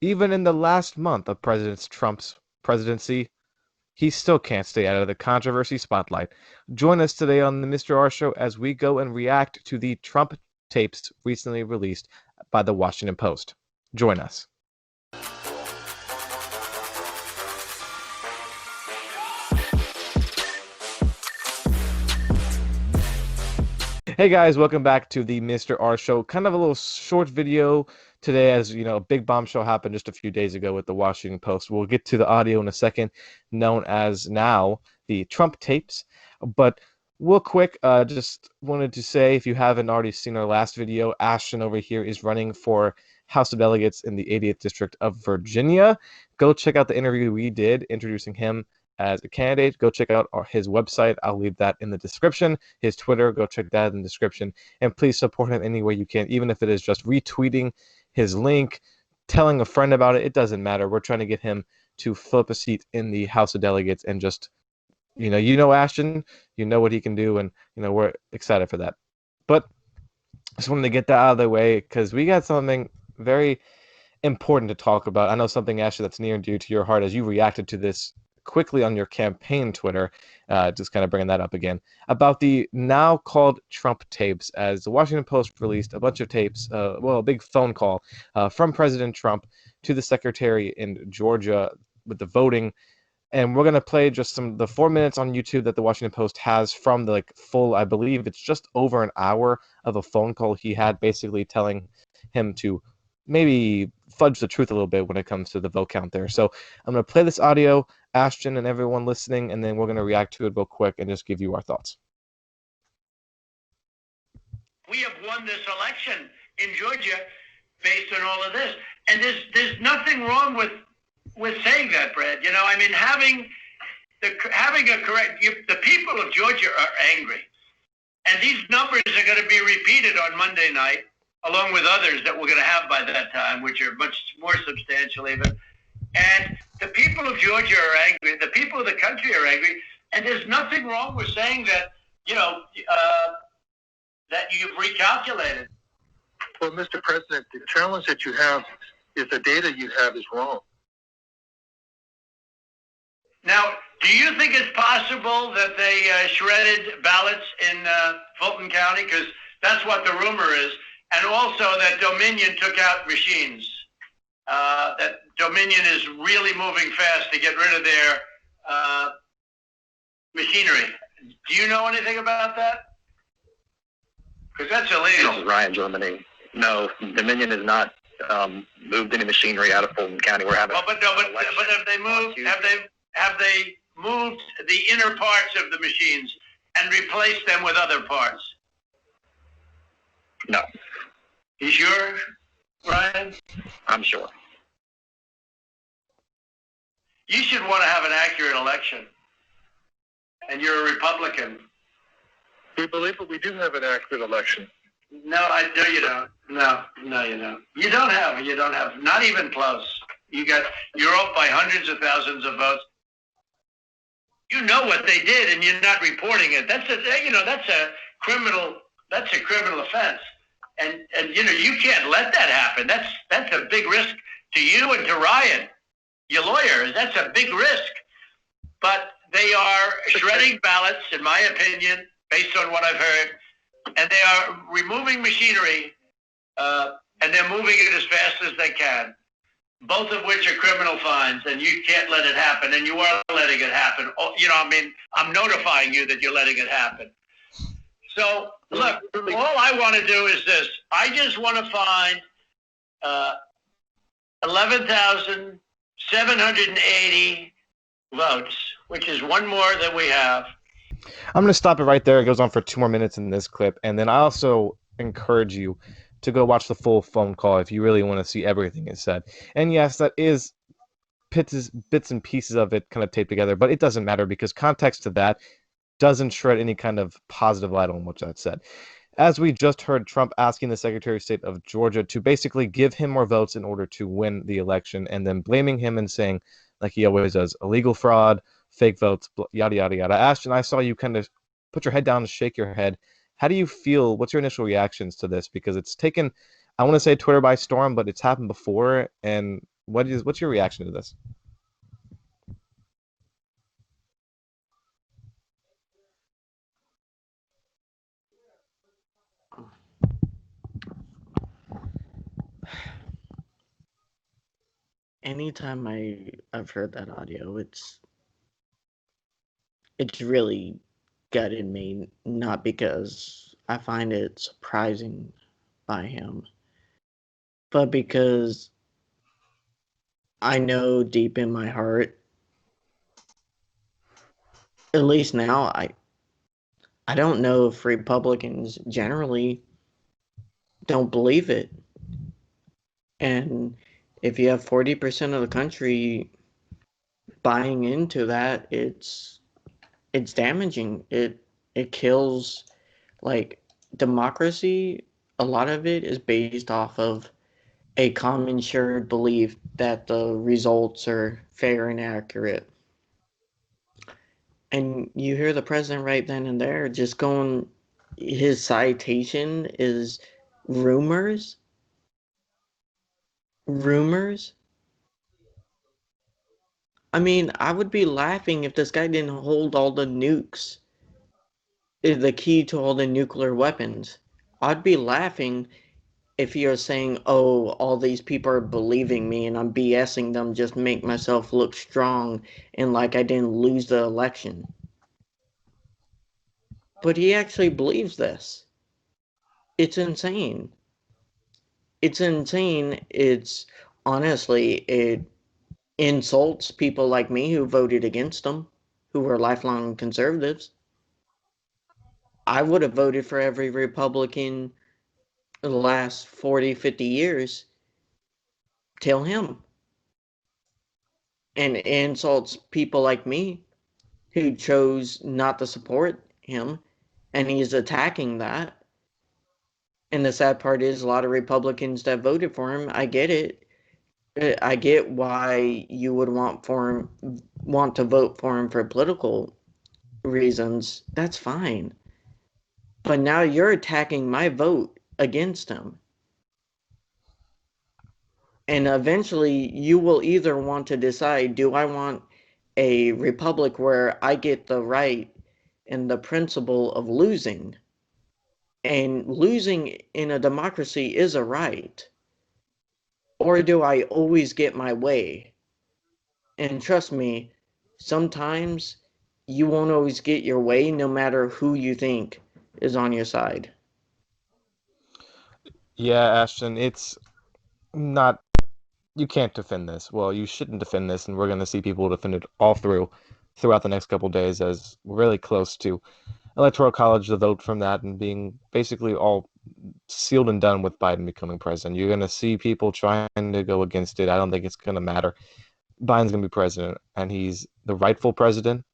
Even in the last month of President Trump's presidency, he still can't stay out of the controversy spotlight. Join us today on the Mr. R Show as we go and react to the Trump tapes recently released by the Washington Post. Join us. Hey guys, welcome back to the Mr. R Show. Kind of a little short video today, as you know, a big bombshell happened just a few days ago with the Washington Post. We'll get to the audio in a second, known as now the Trump tapes. But real quick, just wanted to say, if you haven't already seen our last video, Ashton over here is running for House of Delegates in the 80th District of Virginia. Go check out the interview we did introducing him as a candidate. Go check out his website. I'll leave that in the description. His Twitter, go check that in the description. And please support him any way you can, even if it is just retweeting his link, telling a friend about it. It doesn't matter. We're trying to get him to flip a seat in the House of Delegates and just, Ashton, you know what he can do, and we're excited for that. But I just wanted to get that out of the way because we got something very important to talk about. I know something, Ashton, that's near and dear to your heart as you reacted to this quickly on your campaign Twitter, just kind of bringing that up again, about the now called Trump tapes, as the Washington Post released a bunch of tapes, a big phone call from President Trump to the secretary in Georgia with the voting. And we're going to play just the 4 minutes on YouTube that the Washington Post has from the full, I believe it's just over an hour of a phone call he had, basically telling him to maybe fudge the truth a little bit when it comes to the vote count there. So I'm going to play this audio, Ashton and everyone listening, and then we're going to react to it real quick and just give you our thoughts. We have won this election in Georgia based on all of this. And there's nothing wrong with saying that, Brad. Having a correct, the people of Georgia are angry. And these numbers are going to be repeated on Monday night, along with others that we're going to have by that time, which are much more substantial even. And the people of Georgia are angry. The people of the country are angry. And there's nothing wrong with saying that, that you've recalculated. Well, Mr. President, the challenge that you have is the data you have is wrong. Now, do you think it's possible that they shredded ballots in Fulton County? Because that's what the rumor is. And also that Dominion took out machines. That Dominion is really moving fast to get rid of their machinery. Do you know anything about that? Because that's illegal. This is Ryan, Germany. No, Dominion has not moved any machinery out of Fulton County. We're having. But have they moved? Have they moved the inner parts of the machines and replaced them with other parts? No. You sure, Ryan? I'm sure. You should want to have an accurate election. And you're a Republican. We believe that we do have an accurate election. No, you don't. No, you don't. You don't have. Not even close. You're up by hundreds of thousands of votes. You know what they did, and you're not reporting it. That's a criminal offense. And you can't let that happen. That's a big risk to you and to Ryan, your lawyer. That's a big risk. But they are shredding ballots, in my opinion, based on what I've heard, and they are removing machinery, and they're moving it as fast as they can, both of which are criminal fines, and you can't let it happen, and you are letting it happen. I'm notifying you that you're letting it happen. So, look, all I want to do is this. I just want to find 11,780 votes, which is one more than we have. I'm going to stop it right there. It goes on for 2 more minutes in this clip. And then I also encourage you to go watch the full phone call if you really want to see everything it said. And yes, that is bits and pieces of it kind of taped together, but it doesn't matter because context to that doesn't shred any kind of positive light on what that said. As we just heard, Trump asking the Secretary of State of Georgia to basically give him more votes in order to win the election, and then blaming him and saying, like he always does, illegal fraud, fake votes, yada, yada, yada. Ashton, I saw you kind of put your head down and shake your head. How do you feel? What's your initial reactions to this? Because it's taken, I want to say Twitter by storm, but it's happened before, and What's your reaction to this? Anytime I've heard that audio, it's really gutted me, not because I find it surprising by him, but because I know deep in my heart, at least now, I don't know if Republicans generally don't believe it. And if you have 40% of the country buying into that, it's damaging. It kills, like, democracy. A lot of it is based off of a common shared belief that the results are fair and accurate. And you hear the president right then and there just going, his citation is rumors. Rumors. I mean, I would be laughing if this guy didn't hold all the nukes, the key to all the nuclear weapons. I'd be laughing if you're saying, oh, all these people are believing me and I'm BSing them just to make myself look strong and like I didn't lose the election. But he actually believes this. It's insane. It's insane. It's honestly, it insults people like me who voted against him, who were lifelong conservatives. I would have voted for every Republican in the last 40, 50 years till him. And it insults people like me who chose not to support him, and he's attacking that. And the sad part is a lot of Republicans that voted for him, I get it. I get why you would want to vote for him for political reasons. That's fine. But now you're attacking my vote against him. And eventually you will either want to decide, do I want a republic where I get the right and the principle of losing? And losing in a democracy is a right. Or do I always get my way? And trust me, sometimes you won't always get your way no matter who you think is on your side. Yeah, Ashton, it's not. You can't defend this. Well, you shouldn't defend this, and we're going to see people defend it all throughout the next couple of days as we're really close to electoral college, the vote from that, and being basically all sealed and done with Biden becoming president. You're going to see people trying to go against it. I don't think it's going to matter. Biden's going to be president, and he's the rightful president.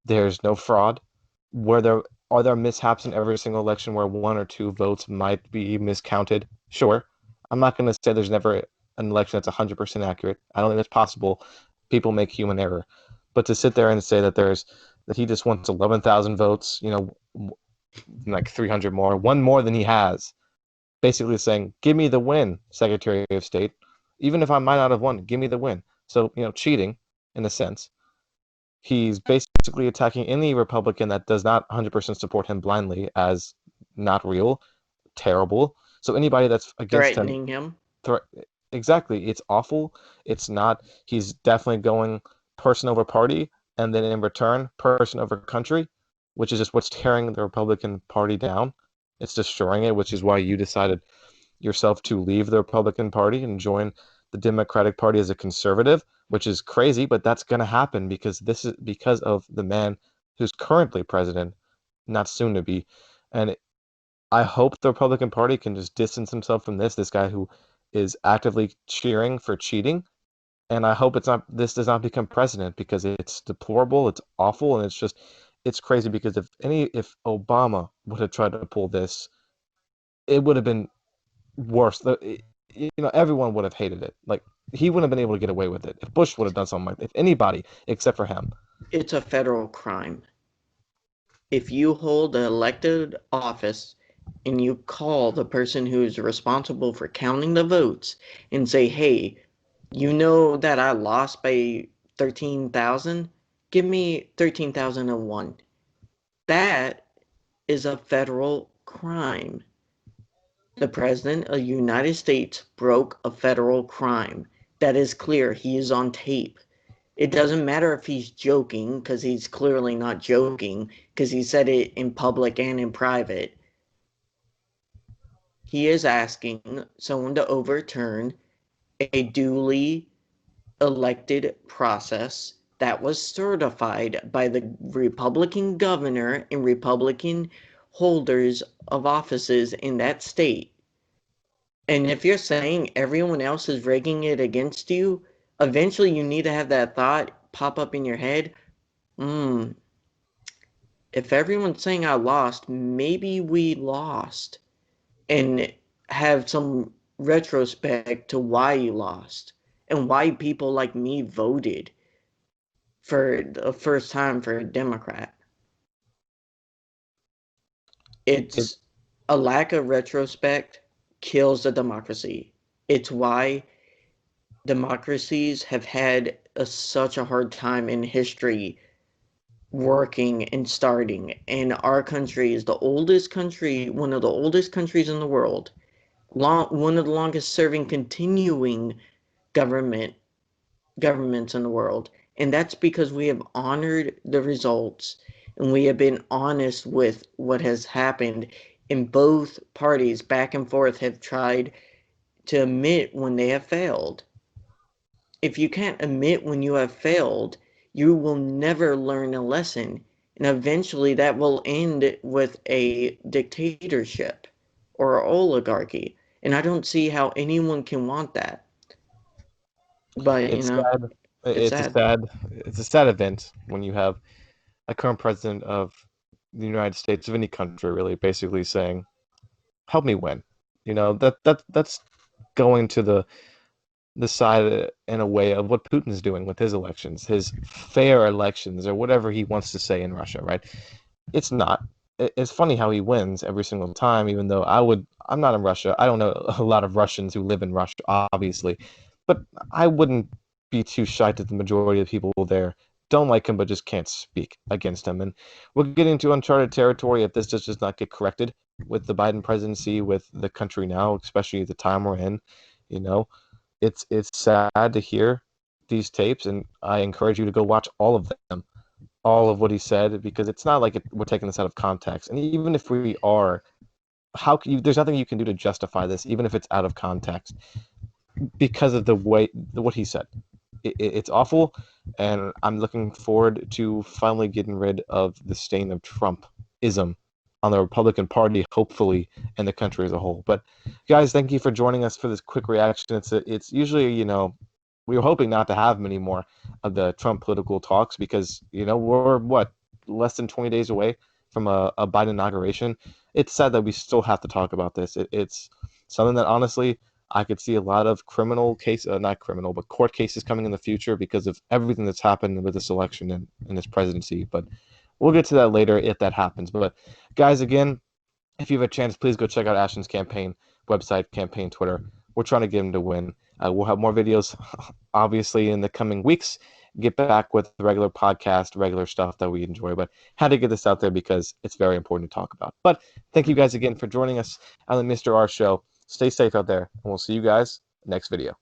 There's no fraud. Where there are there mishaps in every single election where one or two votes might be miscounted? Sure. I'm not going to say there's never an election that's 100% accurate. I don't think that's possible. People make human error. But to sit there and say that he just wants 11,000 votes, like 300 more, one more than he has, basically saying, "Give me the win, Secretary of State. Even if I might not have won, give me the win." So, cheating in a sense. He's basically attacking any Republican that does not 100% support him blindly as not real, terrible. So anybody that's against him, Threatening him. exactly, it's awful. It's not. He's definitely going person over party, and then in return, person over country, which is just what's tearing the Republican Party down. It's destroying it, which is why you decided yourself to leave the Republican Party and join the Democratic Party as a conservative, which is crazy, but that's going to happen because this is because of the man who's currently president, not soon to be. And I hope the Republican Party can just distance himself from this guy who is actively cheering for cheating. And I hope this does not become president because it's deplorable, it's awful, and it's crazy because if Obama would have tried to pull this, it would have been worse. Everyone would have hated it. Like he wouldn't have been able to get away with it if Bush would have done something like that. If anybody except for him. It's a federal crime. If you hold an elected office and you call the person who is responsible for counting the votes and say, hey, You know that I lost by 13,000? Give me 13,001. That is a federal crime. The President of the United States broke a federal crime. That is clear. He is on tape. It doesn't matter if he's joking, because he's clearly not joking, because he said it in public and in private. He is asking someone to overturn a duly elected process that was certified by the Republican governor and Republican holders of offices in that state. And if you're saying everyone else is rigging it against you, eventually you need to have that thought pop up in your head. If everyone's saying I lost, maybe we lost. And have some retrospect to why you lost and why people like me voted for the first time for a Democrat. It, It's a lack of retrospect kills the democracy. It's why democracies have had such a hard time in history working and starting. And our country is the oldest country, one of the oldest countries in the world, one of the longest serving continuing government governments in the world. And that's because we have honored the results and we have been honest with what has happened. And both parties back and forth have tried to admit when they have failed. If you can't admit when you have failed, you will never learn a lesson. And eventually that will end with a dictatorship or oligarchy. And I don't see how anyone can want that. But, it's sad. it's It's a sad. sad. It's a sad event when you have a current president of the United States, of any country, really, basically saying, "Help me win." That's going to the side in a way of what Putin's doing with his elections, his fair elections, or whatever he wants to say in Russia, right? It's not. It's funny how he wins every single time, even though I'm not in Russia. I don't know a lot of Russians who live in Russia, obviously, but I wouldn't be too shy that the majority of people there don't like him, but just can't speak against him. And we're getting into uncharted territory if this does not get corrected with the Biden presidency, with the country now, especially the time we're in. You know, it's sad to hear these tapes, and I encourage you to go watch all of them, all of what he said, because it's not like we're taking this out of context. And even if we are, how can you? There's nothing you can do to justify this, even if it's out of context, because of the way what he said. It's awful, and I'm looking forward to finally getting rid of the stain of Trumpism on the Republican Party, hopefully, and the country as a whole. But guys, thank you for joining us for this quick reaction. It's usually, we were hoping not to have many more of the Trump political talks because we're what, less than 20 days away from a Biden inauguration. It's sad that we still have to talk about this. It's something that honestly I could see a lot of not criminal, but court cases coming in the future because of everything that's happened with this election and this presidency. But we'll get to that later if that happens. But guys, again, if you have a chance, please go check out Ashton's campaign website, campaign Twitter. We're trying to get him to win. We'll have more videos, obviously, in the coming weeks. Get back with the regular podcast, regular stuff that we enjoy. But had to get this out there because it's very important to talk about. But thank you guys again for joining us on the Mr. R Show. Stay safe out there, and we'll see you guys next video.